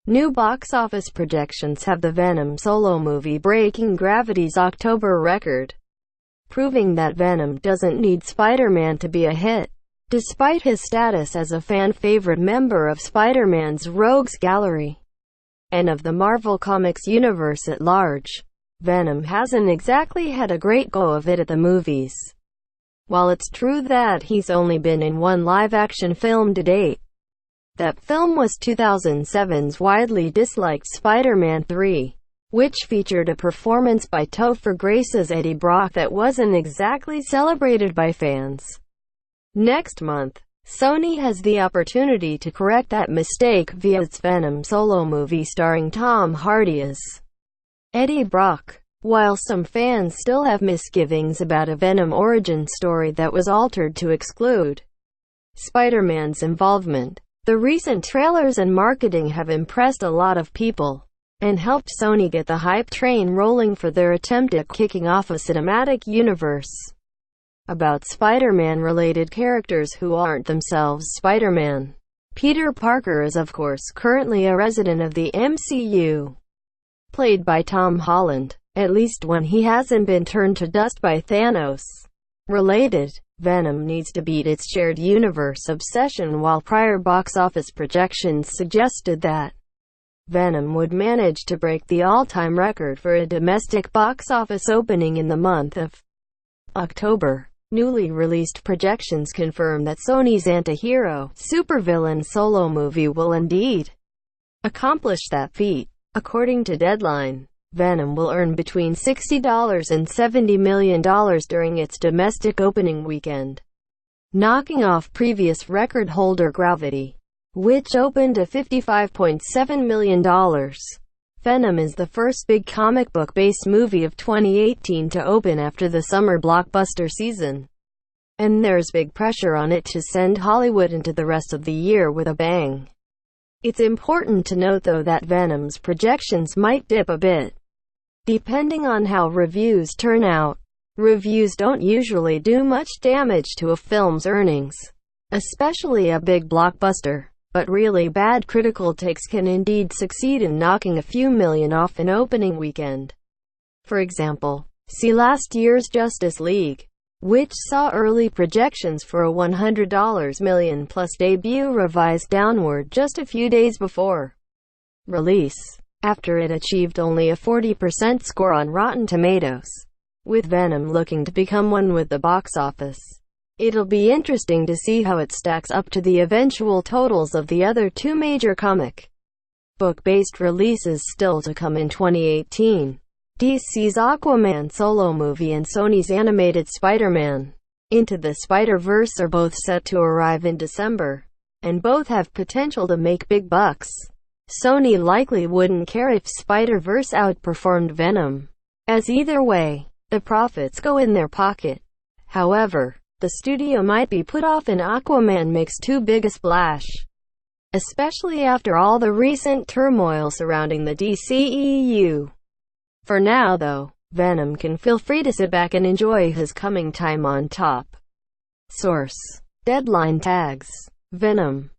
New box office projections have the Venom solo movie breaking Gravity's October record, proving that Venom doesn't need Spider-Man to be a hit. Despite his status as a fan-favorite member of Spider-Man's Rogues Gallery and of the Marvel Comics universe at large, Venom hasn't exactly had a great go of it at the movies. While it's true that he's only been in one live-action film to date, that film was 2007's widely disliked Spider-Man 3, which featured a performance by Topher Grace as Eddie Brock that wasn't exactly celebrated by fans. Next month, Sony has the opportunity to correct that mistake via its Venom solo movie starring Tom Hardy as Eddie Brock. While some fans still have misgivings about a Venom origin story that was altered to exclude Spider-Man's involvement, the recent trailers and marketing have impressed a lot of people and helped Sony get the hype train rolling for their attempt at kicking off a cinematic universe about Spider-Man-related characters who aren't themselves Spider-Man. Peter Parker is of course currently a resident of the MCU, played by Tom Holland, at least when he hasn't been turned to dust by Thanos. Related, Venom needs to beat its shared universe obsession. While prior box office projections suggested that Venom would manage to break the all-time record for a domestic box office opening in the month of October, newly released projections confirm that Sony's antihero, supervillain solo movie will indeed accomplish that feat. According to Deadline, Venom will earn between $60 and $70 million during its domestic opening weekend, knocking off previous record holder Gravity, which opened at $55.7 million. Venom is the first big comic book-based movie of 2018 to open after the summer blockbuster season, and there's big pressure on it to send Hollywood into the rest of the year with a bang. It's important to note though that Venom's projections might dip a bit depending on how reviews turn out. Reviews don't usually do much damage to a film's earnings, especially a big blockbuster, but really bad critical takes can indeed succeed in knocking a few million off an opening weekend. For example, see last year's Justice League, which saw early projections for a $100 million-plus debut revised downward just a few days before release, after it achieved only a 40% score on Rotten Tomatoes. With Venom looking to become one with the box office, it'll be interesting to see how it stacks up to the eventual totals of the other two major comic book-based releases still to come in 2018. DC's Aquaman solo movie and Sony's animated Spider-Man Into the Spider-Verse are both set to arrive in December, and both have potential to make big bucks. Sony likely wouldn't care if Spider-Verse outperformed Venom, as either way, the profits go in their pocket. However, the studio might be put off if Aquaman makes too big a splash, especially after all the recent turmoil surrounding the DCEU. For now though, Venom can feel free to sit back and enjoy his coming time on top. Source: Deadline tags. Venom